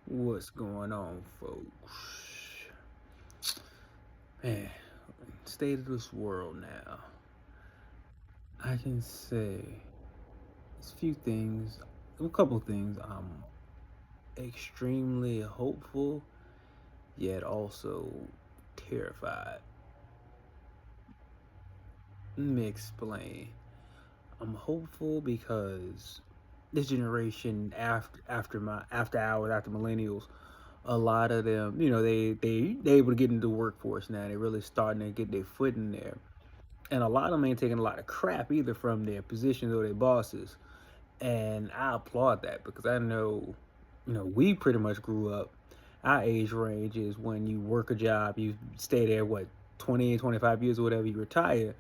What's going on, folks? Man, state of this world now. I can say a few things, a couple things. I'm extremely hopeful, yet also terrified. Let me explain. I'm hopeful because this generation after hours after millennials, a lot of them, they able to get into the workforce now. They're really starting to get their foot in there. And a lot of them ain't taking a lot of crap either from their positions or their bosses. And I applaud that because I know, we pretty much grew up. Our age range is when you work a job, you stay there, 20, 25 years or whatever, you retire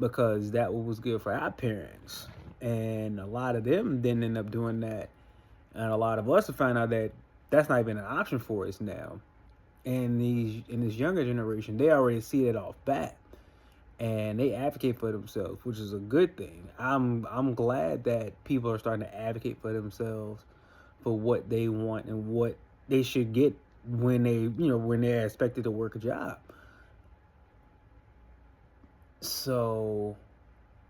because that was good for our parents. And a lot of them didn't end up doing that. And a lot of us have found out that that's not even an option for us now. And in this younger generation, they already see it off bat and they advocate for themselves, which is a good thing. I'm glad that people are starting to advocate for themselves for what they want and what they should get when they're expected to work a job. So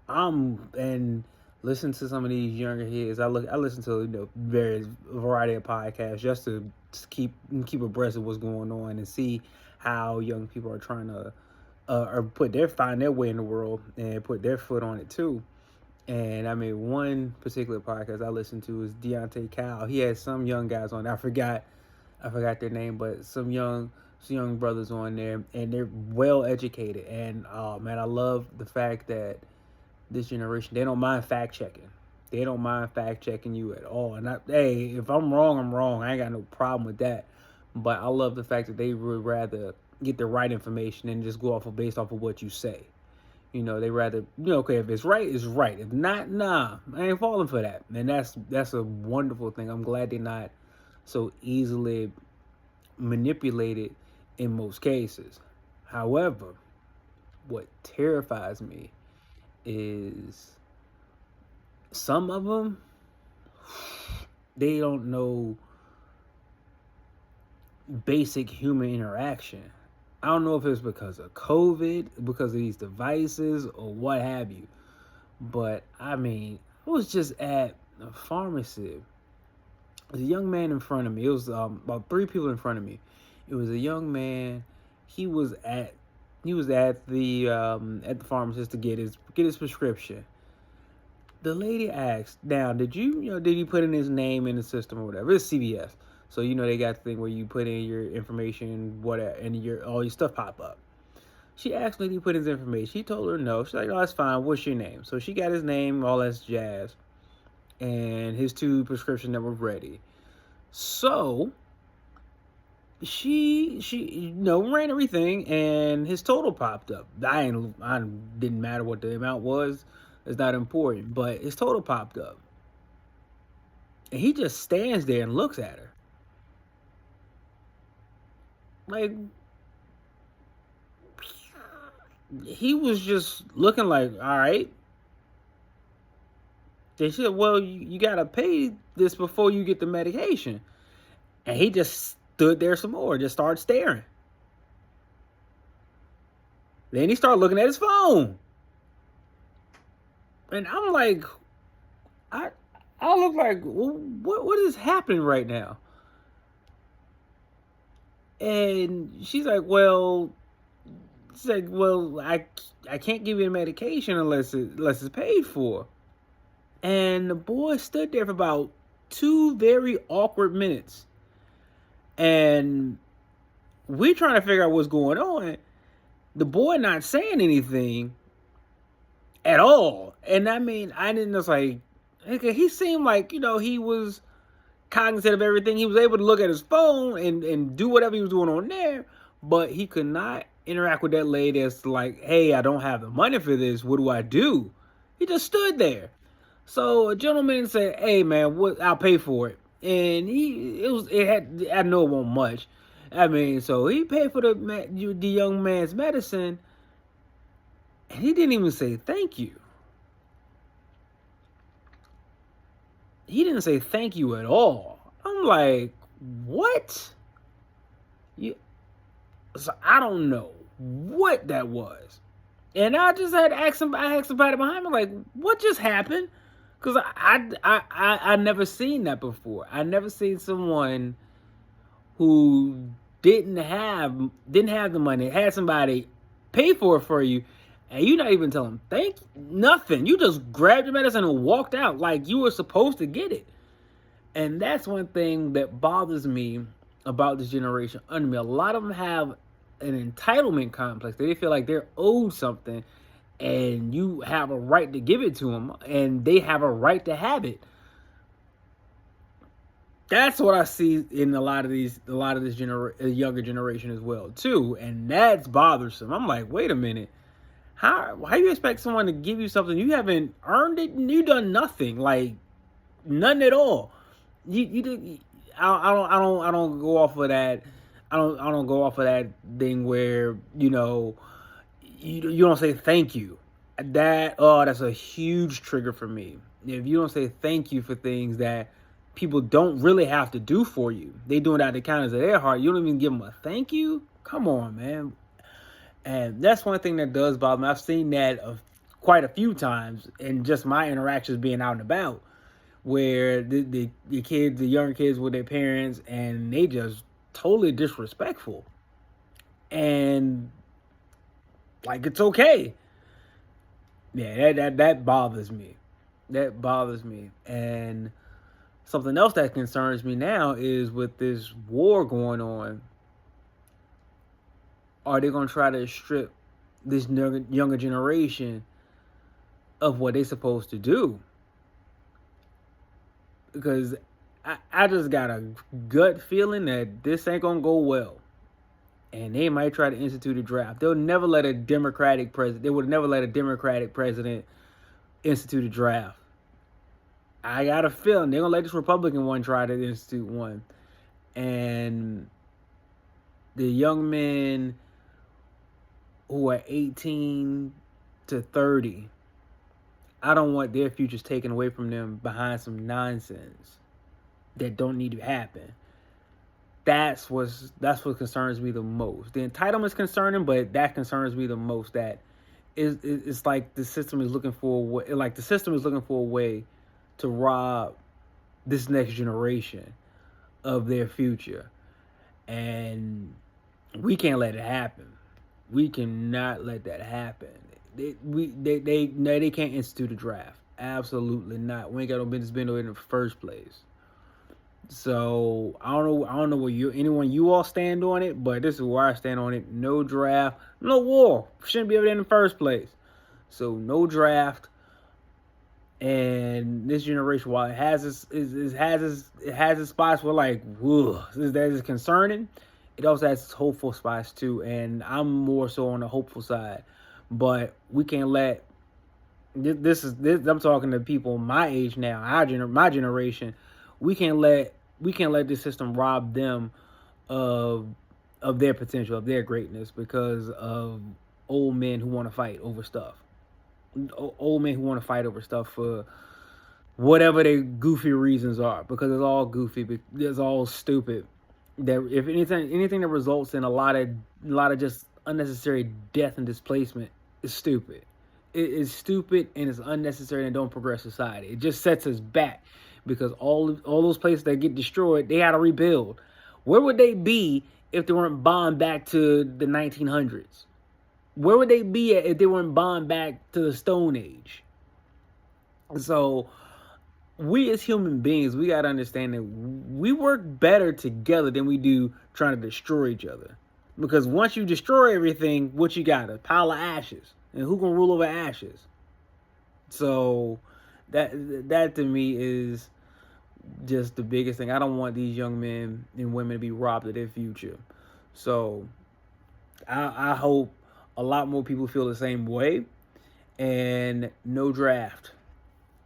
and listen to some of these younger kids. I listen to various variety of podcasts just to keep abreast of what's going on and see how young people are trying to or find their way in the world and put their foot on it too. And I mean, one particular podcast I listened to is Deontay Cal. He had some young guys on. I forgot their name, but some young brothers on there, and they're well educated. And oh man, I love the fact that this generation they don't mind fact checking. They don't mind fact checking you at all. And hey, if I'm wrong, I'm wrong. I ain't got no problem with that. But I love the fact that they would rather get the right information and just go based off of what you say. They rather okay, if it's right, it's right. If not, nah, I ain't falling for that. And that's a wonderful thing. I'm glad they're not so easily manipulated in most cases. However, what terrifies me is some of them they don't know basic human interaction. I don't know if it's because of COVID, because of these devices, or what have you. But I mean, I was just at a pharmacy. There's a young man in front of me. It was about three people in front of me. It was a young man. He was at at the pharmacist to get his prescription. The lady asked, "Now, did he put in his name in the system or whatever?" It's CVS, so they got the thing where you put in your information, whatever, and all your stuff pop up. She asked me if he put his information. He told her no. She's like, "Oh, that's fine. What's your name?" So she got his name, all that jazz, and his two prescriptions that were ready. So she ran everything, and his total popped up. I didn't matter what the amount was. It's not important, but his total popped up. And he just stands there and looks at her. Like, he was just looking like, all right. They said, well, you got to pay this before you get the medication. And he just stood there some more, just started staring. Then he started looking at his phone. And I'm like, I I look like, well, what is happening right now? And she's like, well, I can't give you the medication unless it's paid for. And the boy stood there for about 2 very awkward minutes, and we're trying to figure out what's going on. The boy not saying anything at all, and I mean, I didn't just like. Okay, he seemed like he was cognizant of everything. He was able to look at his phone and do whatever he was doing on there, but he could not interact with that lady as like, hey, I don't have the money for this. What do I do? He just stood there. So a gentleman said, "Hey man, what? I'll pay for it." And I know it wasn't much. I mean, so he paid for the young man's medicine, and he didn't even say thank you. He didn't say thank you at all. I'm like, what? You, so I don't know what that was. And I just had to ask I asked somebody behind me, like, what just happened? Because I never seen that before. I never seen someone who didn't have the money, had somebody pay for it for you, and you not even tell them thank you, nothing. You just grabbed your medicine and walked out like you were supposed to get it. And that's one thing that bothers me about this generation under me. A lot of them have an entitlement complex. They feel like they're owed something and you have a right to give it to them and they have a right to have it. That's what I see in a lot of this younger generation as well too, and that's bothersome. I'm like, wait a minute, how you expect someone to give you something you haven't earned it and you done nothing, like none at all. You did. I don't go off of that. I don't go off of that thing where you don't say thank you. That's a huge trigger for me. If you don't say thank you for things that people don't really have to do for you, they do it out of the kindness of their heart. You don't even give them a thank you. Come on, man. And that's one thing that does bother me. I've seen that quite a few times in just my interactions being out and about, where the younger kids with their parents, and they just totally disrespectful. And like, it's okay. Yeah, that bothers me. That bothers me. And something else that concerns me now is with this war going on, are they going to try to strip this younger generation of what they're supposed to do? Because I just got a gut feeling that this ain't going to go well. And they might try to institute a draft. They'll never let a Democratic president, they would never let a Democratic president institute a draft. I got a feeling they're going to let this Republican one try to institute one. And the young men who are 18 to 30, I don't want their futures taken away from them behind some nonsense that don't need to happen. That's what concerns me the most. The entitlement's concerning, but that concerns me the most. That it's like the system is looking for a way to rob this next generation of their future, and we can't let it happen. We cannot let that happen. They can't institute a draft. Absolutely not. We ain't got no business being in the first place. So I don't know where anyone you all stand on it, but this is where I stand on it. No draft, no war. Shouldn't be able to in the first place. So no draft. And this generation, while it has its spots where like, whoa, that is concerning, it also has its hopeful spots too. And I'm more so on the hopeful side. But we can't let this. I'm talking to people my age now, my generation. We can't let this system rob them of their potential, of their greatness, because of old men who want to fight over stuff. Old men who want to fight over stuff for whatever their goofy reasons are, because it's all goofy, it's all stupid. That if anything that results in a lot of just unnecessary death and displacement is stupid. It is stupid and it's unnecessary and don't progress society. It just sets us back, because all those places that get destroyed, they had to rebuild. Where would they be if they weren't bombed back to the 1900s? Where would they be at if they weren't bombed back to the Stone Age? So we as human beings, we got to understand that we work better together than we do trying to destroy each other. Because once you destroy everything, what you got? A pile of ashes. And who can rule over ashes? So that to me is just the biggest thing. I don't want these young men and women to be robbed of their future. So I hope a lot more people feel the same way. And no draft.